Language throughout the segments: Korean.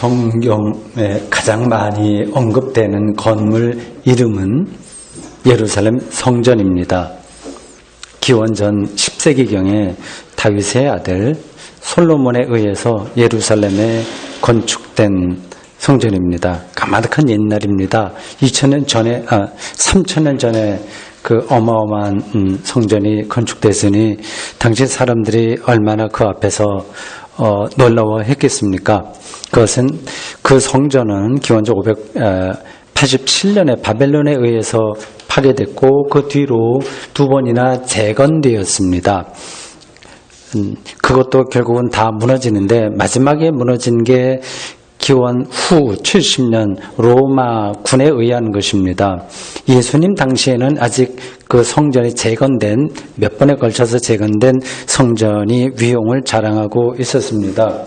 성경에 가장 많이 언급되는 건물 이름은 예루살렘 성전입니다. 기원전 10세기경에 다윗의 아들 솔로몬에 의해서 예루살렘에 건축된 성전입니다. 가마득한 옛날입니다. 3000년 전에 그 어마어마한 성전이 건축됐으니 당시 사람들이 얼마나 그 앞에서 놀라워했겠습니까? 그 성전은 기원전 587년에 바벨론에 의해서 파괴됐고 그 뒤로 2번이나 재건되었습니다. 그것도 결국은 다 무너지는데 마지막에 무너진 게 기원 후 70년 로마 군에 의한 것입니다. 예수님 당시에는 아직 그 성전이 재건된 몇 번에 걸쳐서 재건된 성전이 위용을 자랑하고 있었습니다.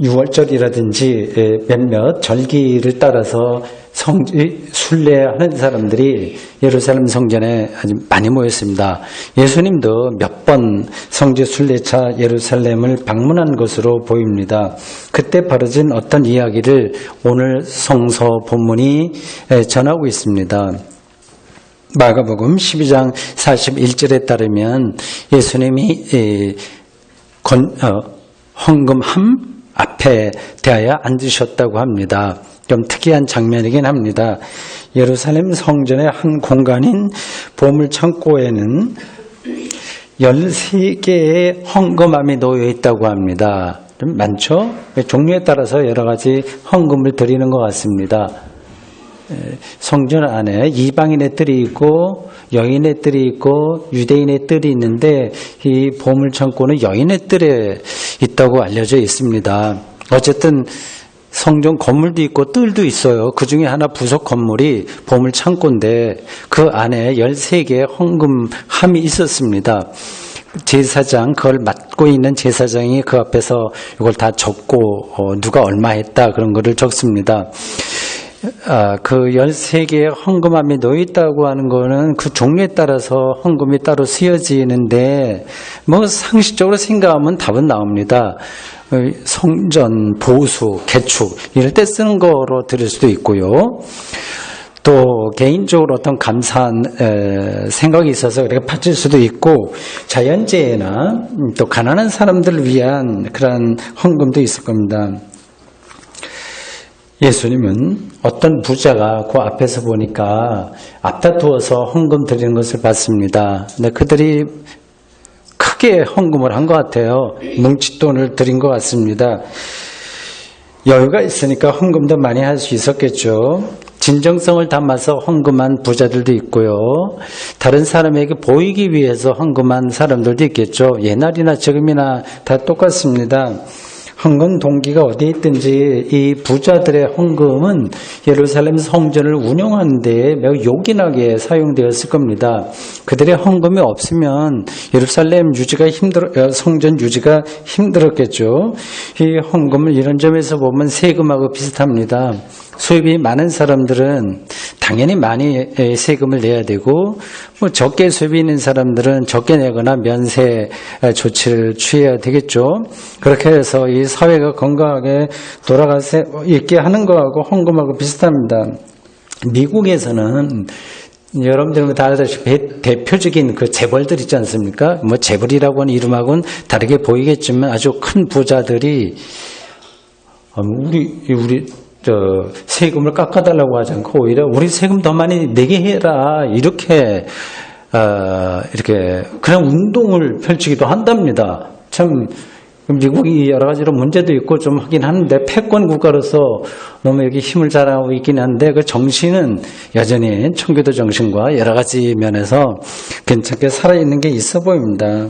6월절이라든지 몇몇 절기를 따라서 순례하는 사람들이 예루살렘 성전에 아주 많이 모였습니다. 예수님도 몇 번 성지 순례차 예루살렘을 방문한 것으로 보입니다. 그때 벌어진 어떤 이야기를 오늘 성서 본문이 전하고 있습니다. 마가복음 12장 41절에 따르면 예수님이 헌금함 앞에 대하여 앉으셨다고 합니다. 좀 특이한 장면이긴 합니다. 예루살렘 성전의 한 공간인 보물창고에는 13개의 헌금함이 놓여 있다고 합니다. 좀 많죠? 종류에 따라서 여러 가지 헌금을 드리는 것 같습니다. 성전 안에 이방인의 뜰이 있고 여인의 뜰이 있고 유대인의 뜰이 있는데 이 보물창고는 여인의 뜰에 있다고 알려져 있습니다. 어쨌든 성전 건물도 있고 뜰도 있어요. 그 중에 하나 부속 건물이 보물창고인데 그 안에 13개의 헌금함이 있었습니다. 제사장, 그걸 맡고 있는 제사장이 그 앞에서 이걸 다 적고 누가 얼마 했다 그런 거를 적습니다. 그 13개의 헌금함이 놓여 있다고 하는 거는 그 종류에 따라서 헌금이 따로 쓰여지는데 뭐 상식적으로 생각하면 답은 나옵니다. 성전, 보수, 개축 이럴 때 쓰는 거로 들을 수도 있고요. 또 개인적으로 어떤 감사한 생각이 있어서 그렇게 바칠 수도 있고 자연재해나 또 가난한 사람들을 위한 그런 헌금도 있을 겁니다. 예수님은 어떤 부자가 그 앞에서 보니까 앞다투어서 헌금 드리는 것을 봤습니다. 근데 그들이 크게 헌금을 한 것 같아요. 뭉칫돈을 드린 것 같습니다. 여유가 있으니까 헌금도 많이 할 수 있었겠죠. 진정성을 담아서 헌금한 부자들도 있고요. 다른 사람에게 보이기 위해서 헌금한 사람들도 있겠죠. 옛날이나 지금이나 다 똑같습니다. 헌금 동기가 어디에 있든지 이 부자들의 헌금은 예루살렘 성전을 운영하는 데 매우 요긴하게 사용되었을 겁니다. 그들의 헌금이 없으면 예루살렘 성전 유지가 힘들었겠죠. 이 헌금을 이런 점에서 보면 세금하고 비슷합니다. 수입이 많은 사람들은 당연히 많이 세금을 내야 되고 뭐 적게 수입이 있는 사람들은 적게 내거나 면세 조치를 취해야 되겠죠. 그렇게 해서 이 사회가 건강하게 돌아갈 수 있게 하는 거하고 헌금하고 비슷합니다. 미국에서는 여러분들 다 아시다시피 대표적인 그 재벌들 있지 않습니까? 뭐 재벌이라고 하는 이름하고는 다르게 보이겠지만 아주 큰 부자들이 우리 세금을 깎아달라고 하지 않고 오히려 우리 세금 더 많이 내게 해라 이렇게 그런 운동을 펼치기도 한답니다. 참 미국이 여러 가지로 문제도 있고 좀 하긴 하는데 패권 국가로서 너무 여기 힘을 자랑하고 있긴 한데 그 정신은 여전히 청교도 정신과 여러 가지 면에서 괜찮게 살아있는 게 있어 보입니다.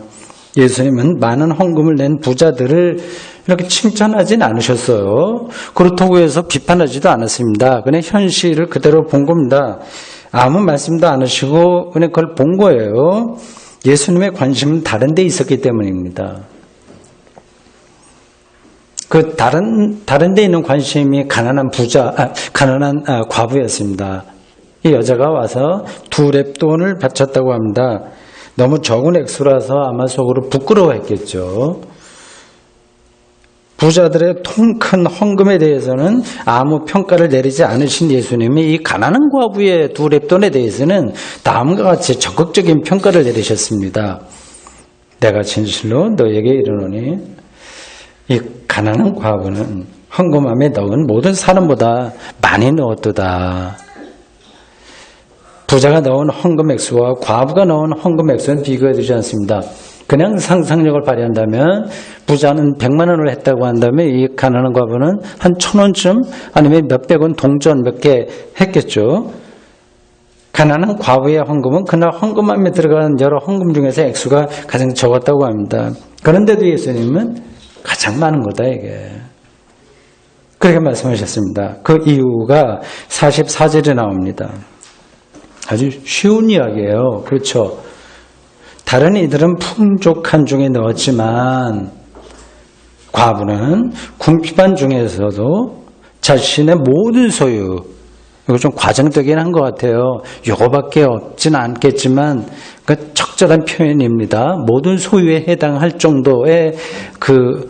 예수님은 많은 헌금을 낸 부자들을 이렇게 칭찬하진 않으셨어요. 그렇다고 해서 비판하지도 않았습니다. 그냥 현실을 그대로 본 겁니다. 아무 말씀도 안 하시고 그냥 그걸 본 거예요. 예수님의 관심은 다른 데 있었기 때문입니다. 그 다른 데 있는 관심이 가난한 과부였습니다. 이 여자가 와서 2렙돈을 바쳤다고 합니다. 너무 적은 액수라서 아마 속으로 부끄러워했겠죠. 부자들의 통 큰 헌금에 대해서는 아무 평가를 내리지 않으신 예수님이 이 가난한 과부의 두 렙돈에 대해서는 다음과 같이 적극적인 평가를 내리셨습니다. 내가 진실로 너에게 이르노니 이 가난한 과부는 헌금함에 넣은 모든 사람보다 많이 넣었도다. 부자가 넣은 헌금 액수와 과부가 넣은 헌금 액수는 비교되지 않습니다. 그냥 상상력을 발휘한다면 부자는 100만 원을 했다고 한다면 이 가난한 과부는 한 1,000원쯤 아니면 몇백 원 동전 몇 개 했겠죠. 가난한 과부의 헌금은 그날 헌금함에 들어간 여러 헌금 중에서 액수가 가장 적었다고 합니다. 그런데도 예수님은 가장 많은 거다 이게. 그렇게 말씀하셨습니다. 그 이유가 44절에 나옵니다. 아주 쉬운 이야기예요. 그렇죠. 다른 이들은 풍족한 중에 넣었지만 과부는 궁핍한 중에서도 자신의 모든 소유, 이거 좀 과장되긴 한 것 같아요. 요거밖에 없진 않겠지만 그 적절한 표현입니다. 모든 소유에 해당할 정도의 그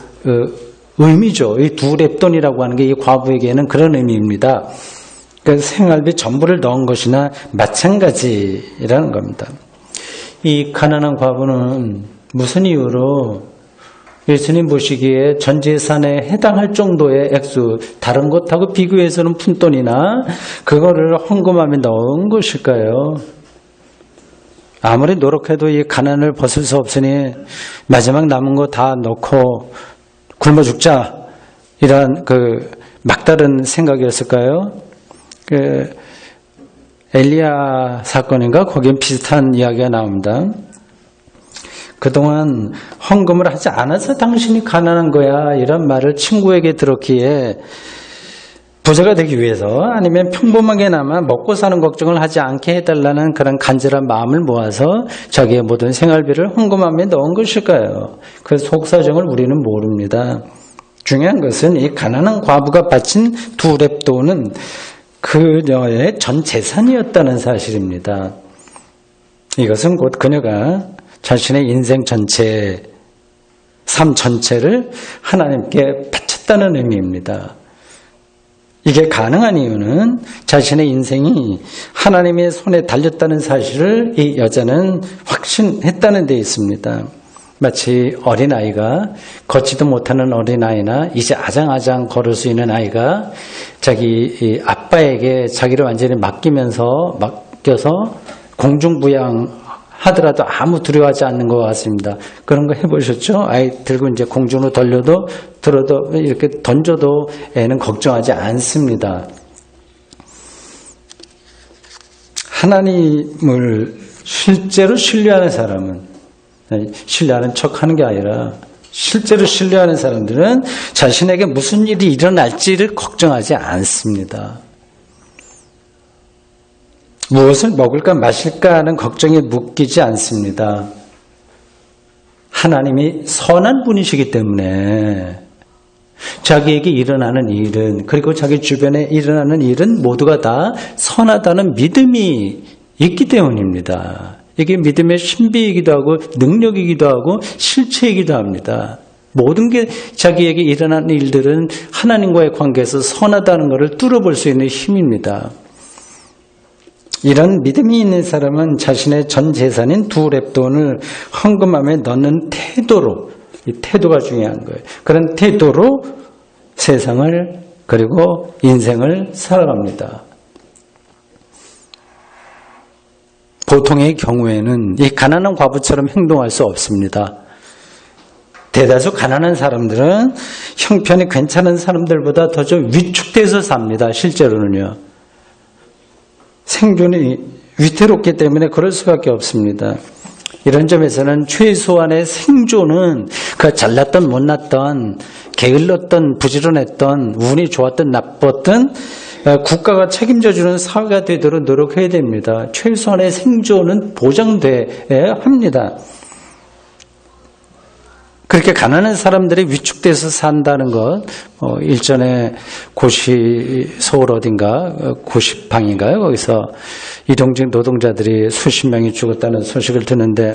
의미죠. 이 두 렙돈이라고 하는 게 이 과부에게는 그런 의미입니다. 그 생활비 전부를 넣은 것이나 마찬가지라는 겁니다. 이 가난한 과부는 무슨 이유로 예수님 보시기에 전 재산에 해당할 정도의 액수, 다른 것하고 비교해서는 푼돈이나 그거를 헌금함에 넣은 것일까요? 아무리 노력해도 이 가난을 벗을 수 없으니 마지막 남은 거 다 넣고 굶어 죽자 이런 그 막다른 생각이었을까요? 그 엘리야 사건인가 거기엔 비슷한 이야기가 나옵니다. 그동안 헌금을 하지 않아서 당신이 가난한 거야 이런 말을 친구에게 들었기에 부자가 되기 위해서 아니면 평범하게나마 먹고 사는 걱정을 하지 않게 해달라는 그런 간절한 마음을 모아서 자기의 모든 생활비를 헌금함에 넣은 것일까요? 그 속사정을 우리는 모릅니다. 중요한 것은 이 가난한 과부가 바친 두 렙돈은 그녀의 전 재산이었다는 사실입니다. 이것은 곧 그녀가 자신의 인생 전체, 삶 전체를 하나님께 바쳤다는 의미입니다. 이게 가능한 이유는 자신의 인생이 하나님의 손에 달렸다는 사실을 이 여자는 확신했다는 데 있습니다. 마치 어린아이가 걷지도 못하는 어린아이나 이제 아장아장 걸을 수 있는 아이가 자기 아빠에게 자기를 완전히 맡겨서 공중부양하더라도 아무 두려워하지 않는 것 같습니다. 그런 거 해보셨죠? 아이 들고 이제 공중으로 들어도 이렇게 던져도 애는 걱정하지 않습니다. 하나님을 실제로 신뢰하는 사람은 신뢰하는 척하는 게 아니라 실제로 신뢰하는 사람들은 자신에게 무슨 일이 일어날지를 걱정하지 않습니다. 무엇을 먹을까 마실까 하는 걱정에 묶이지 않습니다. 하나님이 선한 분이시기 때문에 자기에게 일어나는 일은 그리고 자기 주변에 일어나는 일은 모두가 다 선하다는 믿음이 있기 때문입니다. 이게 믿음의 신비이기도 하고 능력이기도 하고 실체이기도 합니다. 모든 게 자기에게 일어나는 일들은 하나님과의 관계에서 선하다는 것을 뚫어볼 수 있는 힘입니다. 이런 믿음이 있는 사람은 자신의 전 재산인 두 렙돈을 헌금함에 넣는 태도로, 이 태도가 중요한 거예요. 그런 태도로 세상을 그리고 인생을 살아갑니다. 보통의 경우에는 이 가난한 과부처럼 행동할 수 없습니다. 대다수 가난한 사람들은 형편이 괜찮은 사람들보다 더 좀 위축돼서 삽니다. 실제로는요. 생존이 위태롭기 때문에 그럴 수밖에 없습니다. 이런 점에서는 최소한의 생존은 그 잘났던 못났던 게을렀던 부지런했던 운이 좋았던 나빴던 국가가 책임져주는 사회가 되도록 노력해야 됩니다. 최소한의 생존은 보장돼야 합니다. 그렇게 가난한 사람들이 위축돼서 산다는 것, 일전에 서울 어딘가 고시방인가요? 거기서 이동직 노동자들이 수십 명이 죽었다는 소식을 듣는데,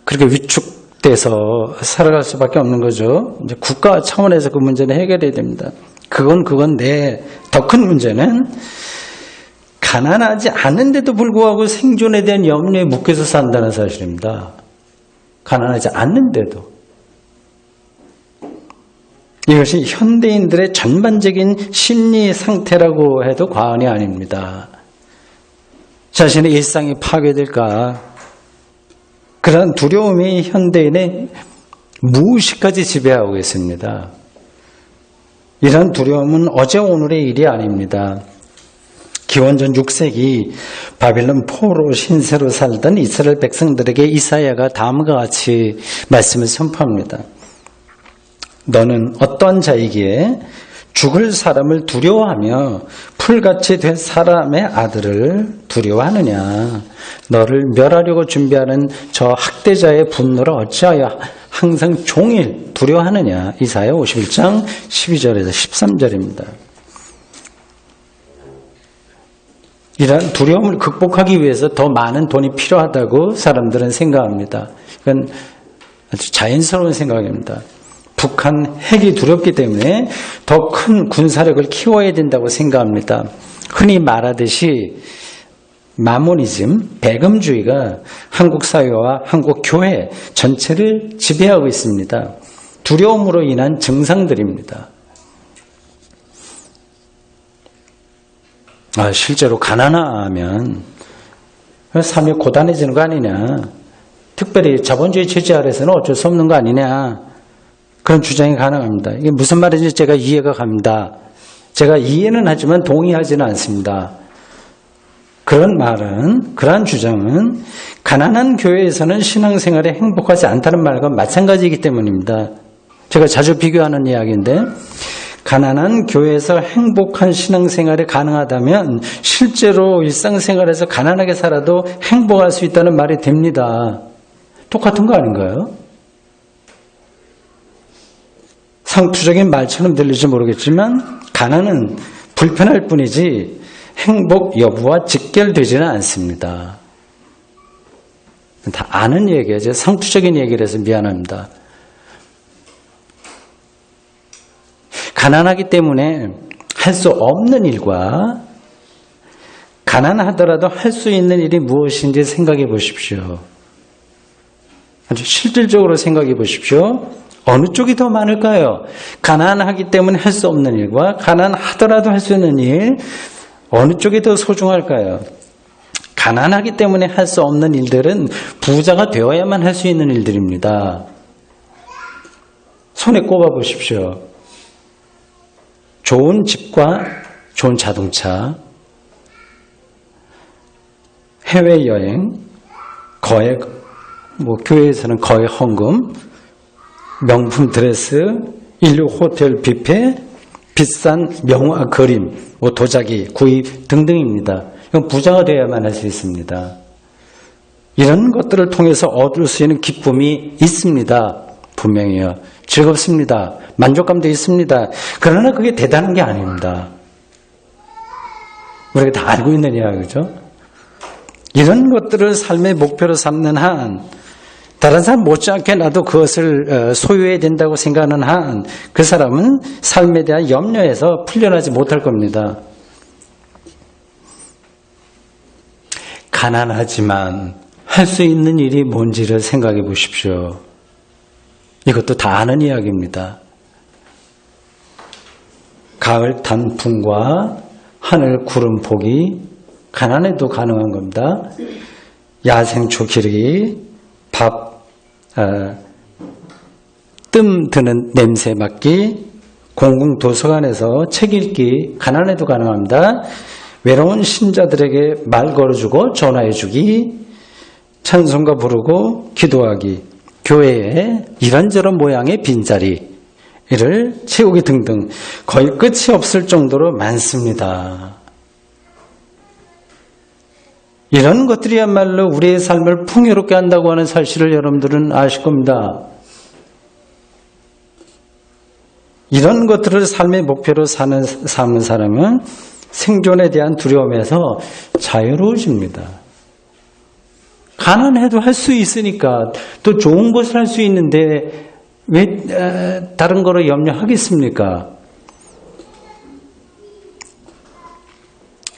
그렇게 위축된 위축돼서 살아갈 수밖에 없는 거죠. 이제 국가 차원에서 그 문제는 해결해야 됩니다. 그건데 더 큰 문제는 가난하지 않은데도 불구하고 생존에 대한 염려에 묶여서 산다는 사실입니다. 가난하지 않는데도. 이것이 현대인들의 전반적인 심리 상태라고 해도 과언이 아닙니다. 자신의 일상이 파괴될까, 그런 두려움이 현대인의 무의식까지 지배하고 있습니다. 이런 두려움은 어제 오늘의 일이 아닙니다. 기원전 6세기 바빌론 포로 신세로 살던 이스라엘 백성들에게 이사야가 다음과 같이 말씀을 선포합니다. 너는 어떤 자이기에 죽을 사람을 두려워하며 풀같이 된 사람의 아들을 두려워하느냐. 너를 멸하려고 준비하는 저 학대자의 분노를 어찌하여 항상 종일 두려워하느냐. 이사야 51장 12절에서 13절입니다. 이런 두려움을 극복하기 위해서 더 많은 돈이 필요하다고 사람들은 생각합니다. 이건 아주 자연스러운 생각입니다. 북한 핵이 두렵기 때문에 더 큰 군사력을 키워야 된다고 생각합니다. 흔히 말하듯이 마모니즘, 배금주의가 한국 사회와 한국 교회 전체를 지배하고 있습니다. 두려움으로 인한 증상들입니다. 실제로 가난하면 삶이 고단해지는 거 아니냐. 특별히 자본주의 체제 아래서는 어쩔 수 없는 거 아니냐. 그런 주장이 가능합니다. 이게 무슨 말인지 제가 이해가 갑니다. 제가 이해는 하지만 동의하지는 않습니다. 그러한 주장은 가난한 교회에서는 신앙생활에 행복하지 않다는 말과 마찬가지이기 때문입니다. 제가 자주 비교하는 이야기인데, 가난한 교회에서 행복한 신앙생활이 가능하다면 실제로 일상생활에서 가난하게 살아도 행복할 수 있다는 말이 됩니다. 똑같은 거 아닌가요? 상투적인 말처럼 들릴지 모르겠지만 가난은 불편할 뿐이지 행복 여부와 직결되지는 않습니다. 다 아는 얘기예요. 제가 상투적인 얘기를 해서 미안합니다. 가난하기 때문에 할 수 없는 일과 가난하더라도 할 수 있는 일이 무엇인지 생각해 보십시오. 아주 실질적으로 생각해 보십시오. 어느 쪽이 더 많을까요? 가난하기 때문에 할 수 없는 일과 가난하더라도 할 수 있는 일, 어느 쪽이 더 소중할까요? 가난하기 때문에 할 수 없는 일들은 부자가 되어야만 할 수 있는 일들입니다. 손에 꼽아 보십시오. 좋은 집과 좋은 자동차, 해외여행, 거액, 교회에서는 거액 헌금, 명품 드레스, 인류 호텔 뷔페, 비싼 명화 그림, 도자기 구입 등등입니다. 이건 부자가 되어야만 할 수 있습니다. 이런 것들을 통해서 얻을 수 있는 기쁨이 있습니다. 분명히요. 즐겁습니다. 만족감도 있습니다. 그러나 그게 대단한 게 아닙니다. 우리가 다 알고 있는 이야기죠. 이런 것들을 삶의 목표로 삼는 한, 다른 사람 못지않게 나도 그것을 소유해야 된다고 생각하는 한, 그 사람은 삶에 대한 염려에서 풀려나지 못할 겁니다. 가난하지만 할 수 있는 일이 뭔지를 생각해 보십시오. 이것도 다 아는 이야기입니다. 가을 단풍과 하늘 구름 보기, 가난해도 가능한 겁니다. 야생초 기르기, 뜸 드는 냄새 맡기, 공공도서관에서 책 읽기, 가난해도 가능합니다. 외로운 신자들에게 말 걸어주고 전화해주기, 찬송가 부르고 기도하기, 교회에 이런저런 모양의 빈자리를 채우기 등등 거의 끝이 없을 정도로 많습니다. 이런 것들이야말로 우리의 삶을 풍요롭게 한다고 하는 사실을 여러분들은 아실 겁니다. 이런 것들을 삶의 목표로 삼는 사람은 생존에 대한 두려움에서 자유로워집니다. 가난해도 할 수 있으니까 또 좋은 것을 할 수 있는데 왜 다른 거로 염려하겠습니까?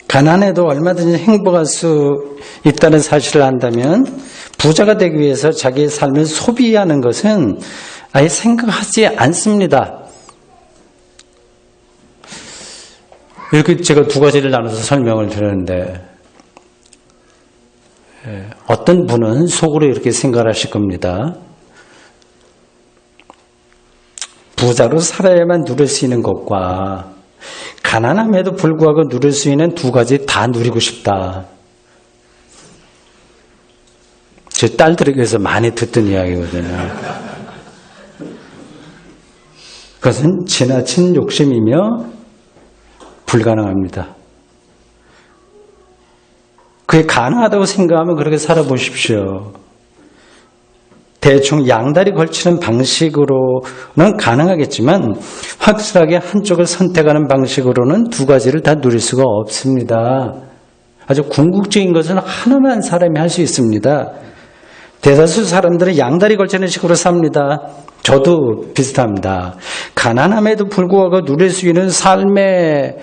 가난해도 얼마든지 행복할 수 있다는 사실을 안다면 부자가 되기 위해서 자기의 삶을 소비하는 것은 아예 생각하지 않습니다. 이렇게 제가 두 가지를 나눠서 설명을 드렸는데 어떤 분은 속으로 이렇게 생각하실 겁니다. 부자로 살아야만 누릴 수 있는 것과 가난함에도 불구하고 누릴 수 있는 두 가지 다 누리고 싶다. 제 딸들에게서 많이 듣던 이야기거든요. 그것은 지나친 욕심이며 불가능합니다. 그게 가능하다고 생각하면 그렇게 살아보십시오. 대충 양다리 걸치는 방식으로는 가능하겠지만 확실하게 한쪽을 선택하는 방식으로는 두 가지를 다 누릴 수가 없습니다. 아주 궁극적인 것은 하나만 사람이 할 수 있습니다. 대다수 사람들은 양다리 걸치는 식으로 삽니다. 저도 비슷합니다. 가난함에도 불구하고 누릴 수 있는 삶의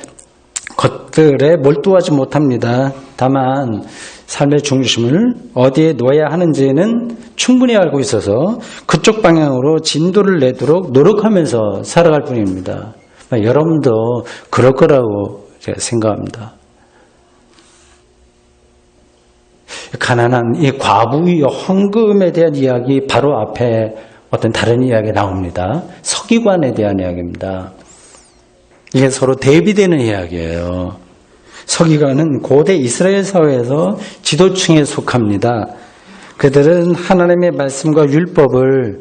것들에 몰두하지 못합니다. 다만 삶의 중심을 어디에 놓아야 하는지는 충분히 알고 있어서 그쪽 방향으로 진도를 내도록 노력하면서 살아갈 뿐입니다. 여러분도 그럴 거라고 제가 생각합니다. 가난한 이 과부의 헌금에 대한 이야기 바로 앞에 어떤 다른 이야기가 나옵니다. 서기관에 대한 이야기입니다. 이게 서로 대비되는 이야기예요. 서기관은 고대 이스라엘 사회에서 지도층에 속합니다. 그들은 하나님의 말씀과 율법을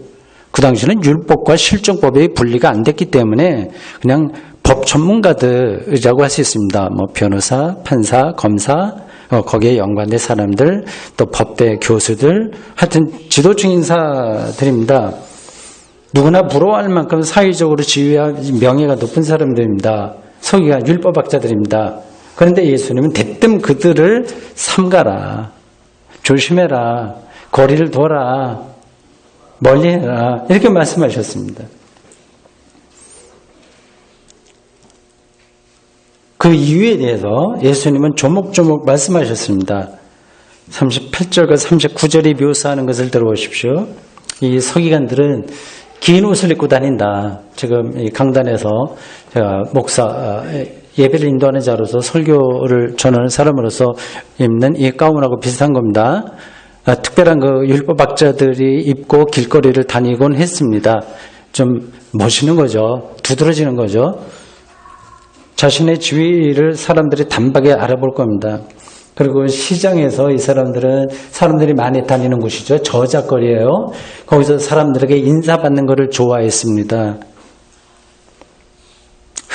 그 당시는 율법과 실정법의 분리가 안 됐기 때문에 그냥 법 전문가들이라고 할 수 있습니다. 뭐 변호사, 판사, 검사, 거기에 연관된 사람들, 또 법대 교수들, 하여튼 지도층 인사들입니다. 누구나 부러워할 만큼 사회적으로 지위와 명예가 높은 사람들입니다. 서기관, 율법학자들입니다. 그런데 예수님은 대뜸 그들을 삼가라, 조심해라, 거리를 둬라, 멀리해라 이렇게 말씀하셨습니다. 그 이유에 대해서 예수님은 조목조목 말씀하셨습니다. 38절과 39절이 묘사하는 것을 들어보십시오. 이 서기관들은 긴 옷을 입고 다닌다. 지금 이 강단에서 제가 목사 예배를 인도하는 자로서 설교를 전하는 사람으로서 입는 이 가운하고 비슷한 겁니다. 특별한 그 율법학자들이 입고 길거리를 다니곤 했습니다. 좀 멋있는 거죠. 두드러지는 거죠. 자신의 지위를 사람들이 단박에 알아볼 겁니다. 그리고 시장에서 이 사람들은 사람들이 많이 다니는 곳이죠. 저작거리예요. 거기서 사람들에게 인사받는 것을 좋아했습니다.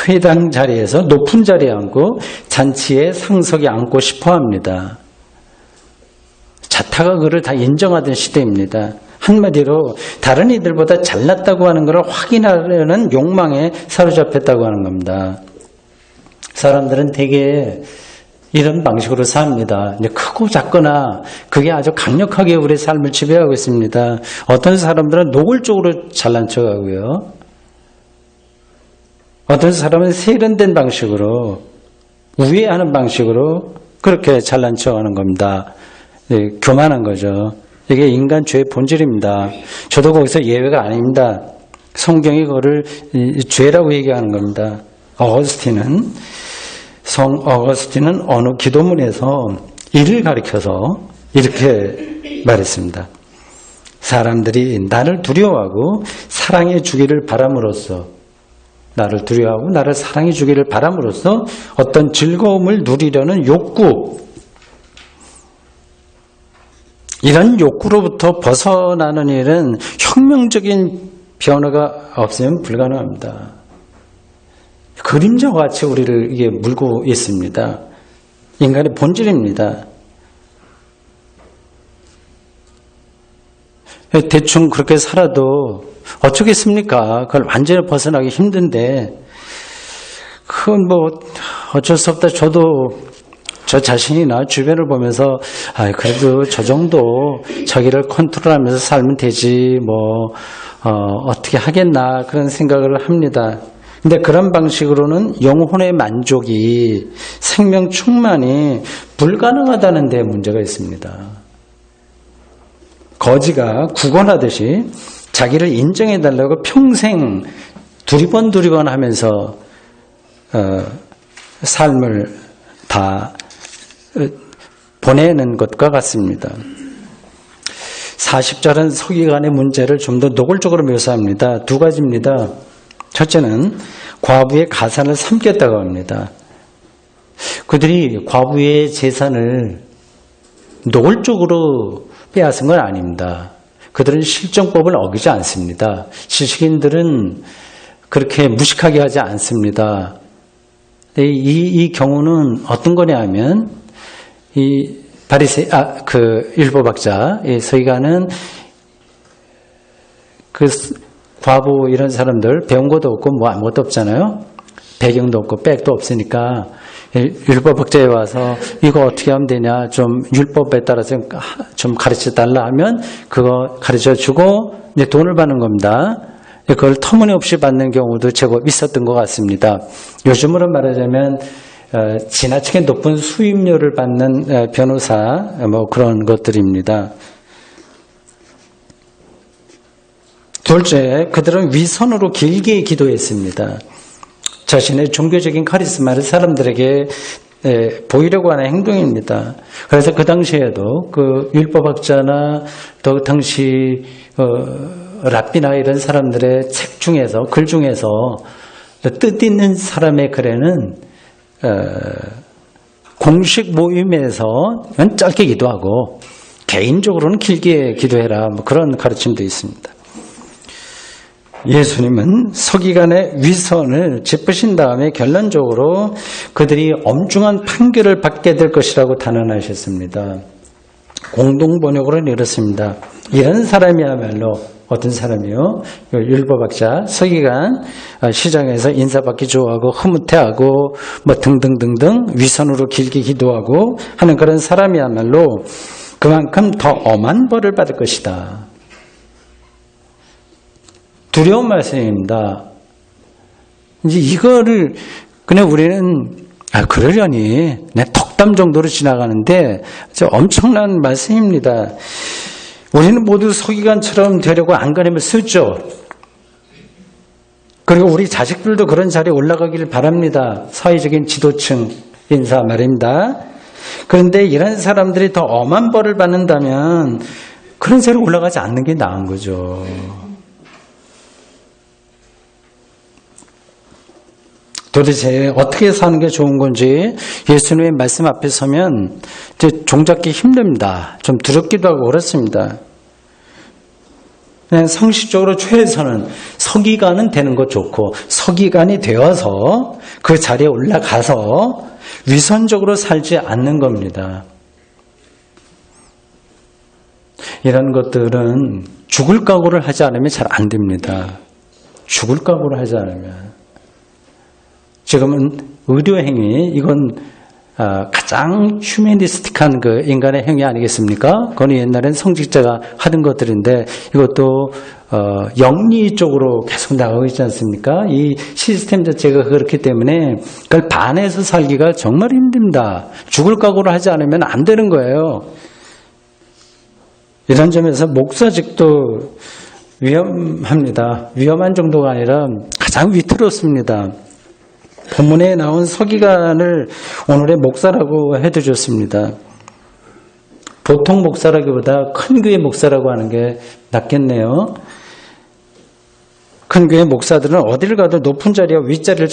회당 자리에서 높은 자리에 앉고 잔치에 상석에 앉고 싶어 합니다. 자타가 그를 다 인정하던 시대입니다. 한마디로 다른 이들보다 잘났다고 하는 것을 확인하려는 욕망에 사로잡혔다고 하는 겁니다. 사람들은 대개 이런 방식으로 삽니다. 이제 크고 작거나 그게 아주 강력하게 우리의 삶을 지배하고 있습니다. 어떤 사람들은 노골적으로 잘난 척하고요. 어떤 사람은 세련된 방식으로 우회하는 방식으로 그렇게 잘난 척하는 겁니다. 네, 교만한 거죠. 이게 인간 죄의 본질입니다. 저도 거기서 예외가 아닙니다. 성경이 그거를 죄라고 얘기하는 겁니다. 성 어거스틴은 어느 기도문에서 이를 가리켜서 이렇게 말했습니다. 사람들이 나를 두려워하고 사랑해 주기를 바람으로써 나를 두려워하고 나를 사랑해 주기를 바람으로써 어떤 즐거움을 누리려는 욕구, 이런 욕구로부터 벗어나는 일은 혁명적인 변화가 없으면 불가능합니다. 그림자와 같이 우리를 이게 물고 있습니다. 인간의 본질입니다. 대충 그렇게 살아도 어쩌겠습니까? 그걸 완전히 벗어나기 힘든데, 그건 뭐 어쩔 수 없다. 저도 저 자신이나 주변을 보면서 그래도 저 정도 자기를 컨트롤하면서 살면 되지 어떻게 하겠나 그런 생각을 합니다. 근데 그런 방식으로는 영혼의 만족이 생명 충만이 불가능하다는 데 문제가 있습니다. 거지가 구걸하듯이 자기를 인정해달라고 평생 두리번 하면서 삶을 다 보내는 것과 같습니다. 40절은 서기관의 문제를 좀 더 노골적으로 묘사합니다. 두 가지입니다. 첫째는 과부의 가산을 삼켰다고 합니다. 그들이 과부의 재산을 노골적으로 빼앗은 건 아닙니다. 그들은 실정법을 어기지 않습니다. 지식인들은 그렇게 무식하게 하지 않습니다. 이 경우는 어떤 거냐 하면 이 율법학자 서기관은 그 과부 이런 사람들 배운 것도 없고 아무것도 없잖아요. 배경도 없고 백도 없으니까 율법학자에 와서 이거 어떻게 하면 되냐 좀 율법에 따라서 좀 가르쳐 달라 하면 그거 가르쳐 주고 이제 돈을 받는 겁니다. 그걸 터무니없이 받는 경우도 제법 있었던 것 같습니다. 요즘으로 말하자면 지나치게 높은 수임료를 받는 변호사 그런 것들입니다. 둘째, 그들은 위선으로 길게 기도했습니다. 자신의 종교적인 카리스마를 사람들에게 보이려고 하는 행동입니다. 그래서 그 당시에도 그 율법학자나 또 당시 랍비나 이런 사람들의 책 중에서 글 중에서 뜻있는 사람의 글에는 공식 모임에서 짧게 기도하고 개인적으로는 길게 기도해라 그런 가르침도 있습니다. 예수님은 서기관의 위선을 짚으신 다음에 결론적으로 그들이 엄중한 판결을 받게 될 것이라고 단언하셨습니다. 공동번역으로는 이렇습니다. 이런 사람이야말로 어떤 사람이요? 율법학자, 서기관, 시장에서 인사받기 좋아하고 흐뭇해하고 등등등등 위선으로 길게 기도하고 하는 그런 사람이야말로 그만큼 더 엄한 벌을 받을 것이다. 두려운 말씀입니다. 이제 이거를 그냥 우리는 그러려니 내 덕담 정도로 지나가는데 엄청난 말씀입니다. 우리는 모두 서기관처럼 되려고 안간힘을 쓰죠. 그리고 우리 자식들도 그런 자리에 올라가기를 바랍니다. 사회적인 지도층 인사 말입니다. 그런데 이런 사람들이 더 엄한 벌을 받는다면 그런 자리에 올라가지 않는 게 나은 거죠. 도대체 어떻게 사는 게 좋은 건지 예수님의 말씀 앞에 서면 종잡기 힘듭니다. 좀 두렵기도 하고 그렇습니다. 그냥 상식적으로 최소는 서기관은 되는 거 좋고 서기관이 되어서 그 자리에 올라가서 위선적으로 살지 않는 겁니다. 이런 것들은 죽을 각오를 하지 않으면 잘 안 됩니다. 죽을 각오를 하지 않으면. 지금은 의료행위, 이건 가장 휴머니스틱한 그 인간의 행위 아니겠습니까? 그건 옛날엔 성직자가 하던 것들인데 이것도 영리 쪽으로 계속 나가고 있지 않습니까? 이 시스템 자체가 그렇기 때문에 그걸 반해서 살기가 정말 힘듭니다. 죽을 각오를 하지 않으면 안 되는 거예요. 이런 점에서 목사직도 위험합니다. 위험한 정도가 아니라 가장 위태롭습니다. 본문에 나온 서기관을 오늘의 목사라고 해도 좋습니다. 보통 목사라기보다 큰 교회 목사라고 하는 게 낫겠네요. 큰 교회 목사들은 어디를 가도 높은 자리와 윗자리를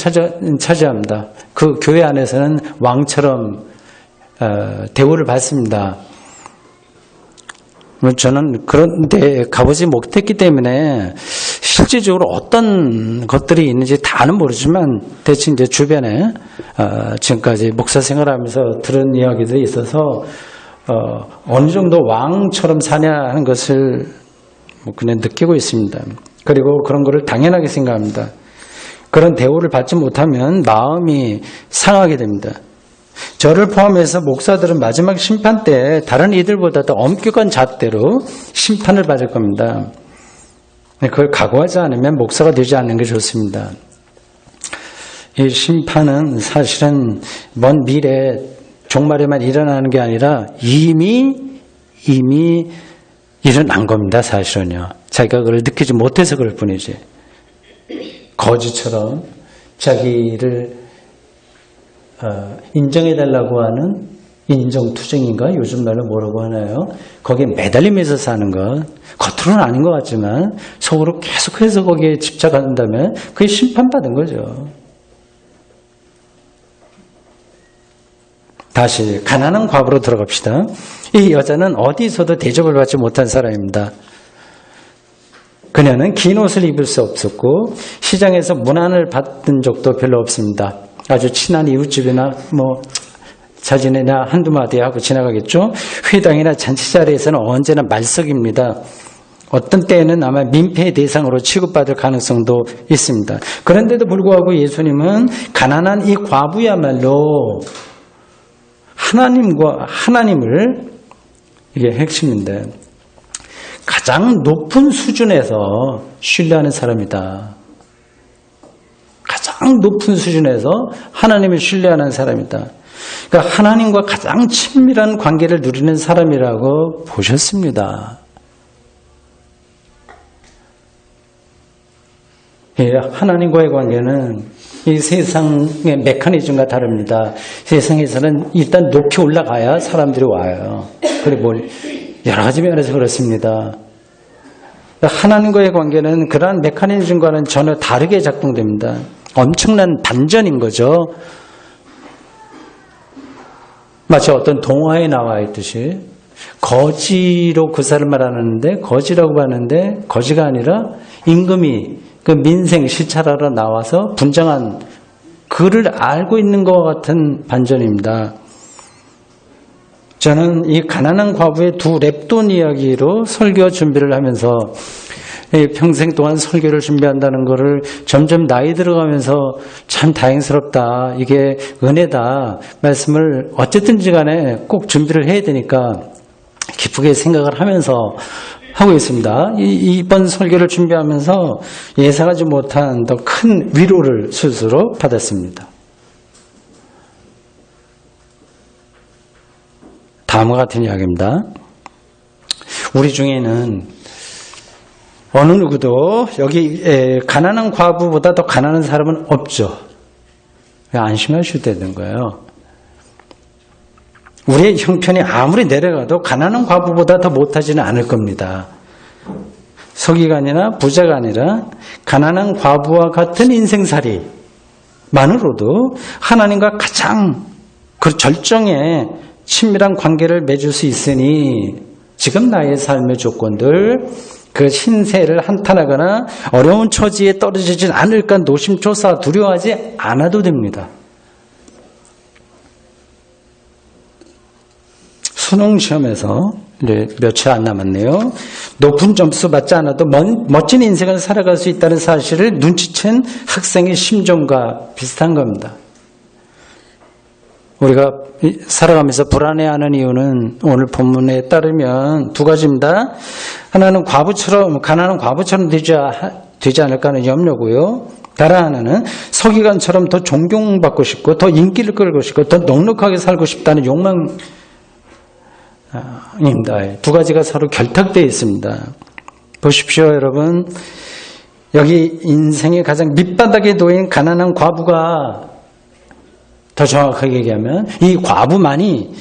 차지합니다. 그 교회 안에서는 왕처럼 대우를 받습니다. 저는 그런 데 가보지 못했기 때문에 실질적으로 어떤 것들이 있는지 다는 모르지만 대체 이제 주변에 지금까지 목사 생활하면서 들은 이야기들이 있어서 어느 정도 왕처럼 사냐 하는 것을 그냥 느끼고 있습니다. 그리고 그런 거를 당연하게 생각합니다. 그런 대우를 받지 못하면 마음이 상하게 됩니다. 저를 포함해서 목사들은 마지막 심판 때 다른 이들보다 더 엄격한 잣대로 심판을 받을 겁니다. 그걸 각오하지 않으면 목사가 되지 않는 게 좋습니다. 이 심판은 사실은 먼 미래 종말에만 일어나는 게 아니라 이미 일어난 겁니다. 사실은요. 자기가 그걸 느끼지 못해서 그럴 뿐이지. 거지처럼 자기를 인정해달라고 하는 인정투쟁인가? 요즘 말로 뭐라고 하나요? 거기에 매달리면서 사는 것. 겉으로는 아닌 것 같지만 속으로 계속해서 거기에 집착한다면 그게 심판받은 거죠. 다시 가난한 과부로 들어갑시다. 이 여자는 어디서도 대접을 받지 못한 사람입니다. 그녀는 긴 옷을 입을 수 없었고 시장에서 문안을 받은 적도 별로 없습니다. 아주 친한 이웃집이나 잘 지내냐 한두 마디 하고 지나가겠죠. 회당이나 잔치 자리에서는 언제나 말석입니다. 어떤 때에는 아마 민폐의 대상으로 취급받을 가능성도 있습니다. 그런데도 불구하고 예수님은 가난한 이 과부야말로 하나님을 이게 핵심인데 가장 높은 수준에서 신뢰하는 사람이다. 가장 높은 수준에서 하나님을 신뢰하는 사람이다. 그러니까 하나님과 가장 친밀한 관계를 누리는 사람이라고 보셨습니다. 하나님과의 관계는 이 세상의 메커니즘과 다릅니다. 세상에서는 일단 높이 올라가야 사람들이 와요. 그리고 여러 가지 면에서 그렇습니다. 하나님과의 관계는 그러한 메커니즘과는 전혀 다르게 작동됩니다. 엄청난 반전인 거죠. 마치 어떤 동화에 나와 있듯이 거지로 그 사람을 말하는데 거지라고 하는데 거지가 아니라 임금이 그 민생 시찰하러 나와서 분장한 그를 알고 있는 것과 같은 반전입니다. 저는 이 가난한 과부의 두 랩돈 이야기로 설교 준비를 하면서 평생 동안 설교를 준비한다는 것을 점점 나이 들어가면서 참 다행스럽다. 이게 은혜다. 말씀을 어쨌든지 간에 꼭 준비를 해야 되니까 기쁘게 생각을 하면서 하고 있습니다. 이번 설교를 준비하면서 예상하지 못한 더 큰 위로를 스스로 받았습니다. 다음과 같은 이야기입니다. 우리 중에는 어느 누구도 여기 가난한 과부보다 더 가난한 사람은 없죠. 안심하셔도 되는 거예요. 우리의 형편이 아무리 내려가도 가난한 과부보다 더 못하지는 않을 겁니다. 서기관이나 부자가 아니라 가난한 과부와 같은 인생살이만으로도 하나님과 가장 그 절정의 친밀한 관계를 맺을 수 있으니 지금 나의 삶의 조건들 그 신세를 한탄하거나 어려운 처지에 떨어지진 않을까 노심초사 두려워하지 않아도 됩니다. 수능 시험에서 며칠 안 남았네요. 높은 점수 받지 않아도 멋진 인생을 살아갈 수 있다는 사실을 눈치챈 학생의 심정과 비슷한 겁니다. 우리가 살아가면서 불안해하는 이유는 오늘 본문에 따르면 두 가지입니다. 하나는 가난한 과부처럼 되지 않을까 하는 염려고요. 다른 하나는 서기관처럼 더 존경받고 싶고 더 인기를 끌고 싶고 더 넉넉하게 살고 싶다는 욕망입니다. 두 가지가 서로 결탁되어 있습니다. 보십시오, 여러분. 여기 인생의 가장 밑바닥에 놓인 가난한 과부가 더 정확하게 얘기하면 이 과부만이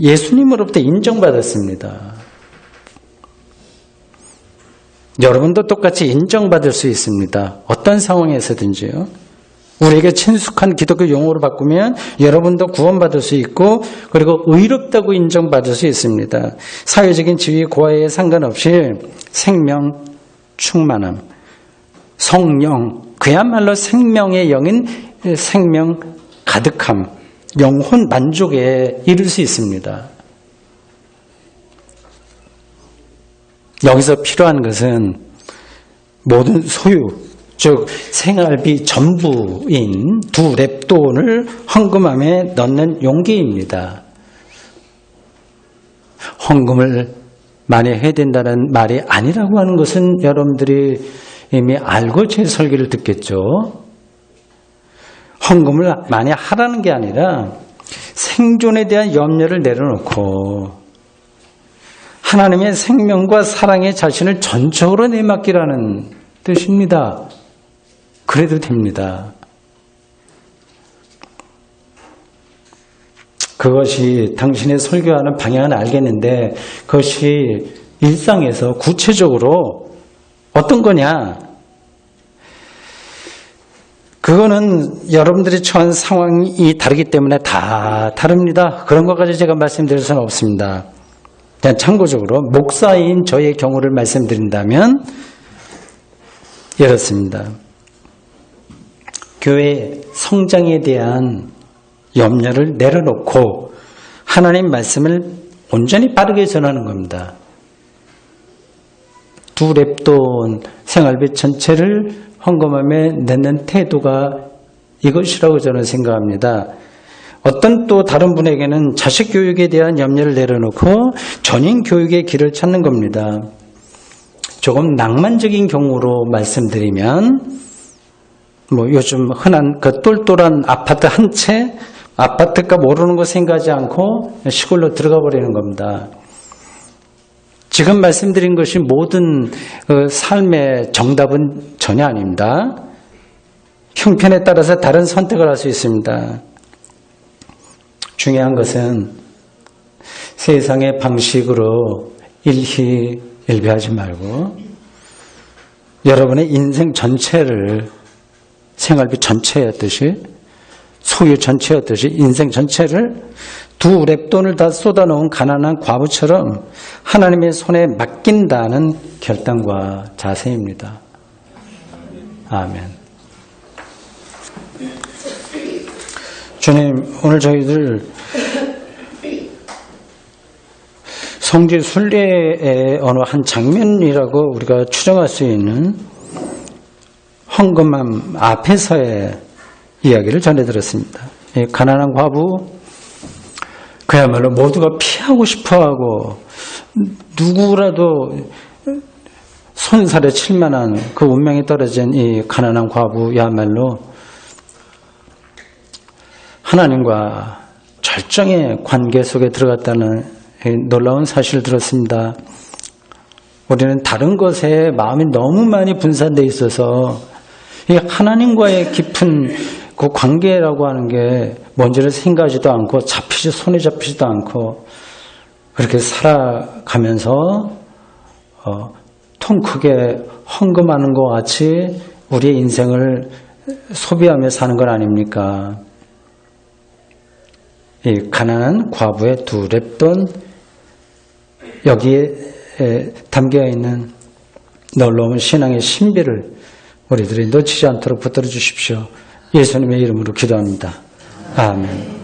예수님으로부터 인정받았습니다. 여러분도 똑같이 인정받을 수 있습니다. 어떤 상황에서든지요. 우리에게 친숙한 기독교 용어로 바꾸면 여러분도 구원받을 수 있고 그리고 의롭다고 인정받을 수 있습니다. 사회적인 지위 고하에 상관없이 생명 충만함, 성령, 그야말로 생명의 영인 생명 가득함, 영혼 만족에 이를 수 있습니다. 여기서 필요한 것은 모든 소유, 즉 생활비 전부인 2렙돈을 헌금함에 넣는 용기입니다. 헌금을 많이 해야 된다는 말이 아니라고 하는 것은 여러분들이 이미 알고 제 설교를 듣겠죠. 헌금을 많이 하라는 게 아니라 생존에 대한 염려를 내려놓고 하나님의 생명과 사랑에 자신을 전적으로 내맡기라는 뜻입니다. 그래도 됩니다. 그것이 당신의 설교하는 방향은 알겠는데 그것이 일상에서 구체적으로 어떤 거냐? 그거는 여러분들이 처한 상황이 다르기 때문에 다 다릅니다. 그런 것까지 제가 말씀드릴 수는 없습니다. 그냥 참고적으로 목사인 저의 경우를 말씀드린다면 이렇습니다. 교회 성장에 대한 염려를 내려놓고 하나님 말씀을 온전히 빠르게 전하는 겁니다. 2렙돈 생활비 전체를 헌금함에 내는 태도가 이것이라고 저는 생각합니다. 어떤 또 다른 분에게는 자식 교육에 대한 염려를 내려놓고 전인 교육의 길을 찾는 겁니다. 조금 낭만적인 경우로 말씀드리면 요즘 흔한 그 똘똘한 아파트 한 채, 아파트값 모르는 거 생각하지 않고 시골로 들어가 버리는 겁니다. 지금 말씀드린 것이 모든 삶의 정답은 전혀 아닙니다. 형편에 따라서 다른 선택을 할 수 있습니다. 중요한 것은 세상의 방식으로 일희일비하지 말고 여러분의 인생 전체를 생활비 전체였듯이 소유 전체였듯이 인생 전체를 2렙돈을 다 쏟아놓은 가난한 과부처럼 하나님의 손에 맡긴다는 결단과 자세입니다. 아멘. 주님, 오늘 저희들 성지 순례의 어느 한 장면이라고 우리가 추정할 수 있는 헌금함 앞에서의 이야기를 전해드렸습니다. 가난한 과부, 그야말로 모두가 피하고 싶어하고 누구라도 손살에 칠만한 그 운명에 떨어진 이 가난한 과부야말로 하나님과 절정의 관계 속에 들어갔다는 놀라운 사실을 들었습니다. 우리는 다른 것에 마음이 너무 많이 분산되어 있어서 이 하나님과의 깊은 그 관계라고 하는 게 뭔지를 생각하지도 않고 손에 잡히지도 않고 그렇게 살아가면서 통 크게 헌금하는 것 같이 우리의 인생을 소비하며 사는 건 아닙니까? 이 가난한 과부의 2렙돈 여기에 담겨있는 놀라운 신앙의 신비를 우리들이 놓치지 않도록 붙들어 주십시오. 예수님의 이름으로 기도합니다. 아멘.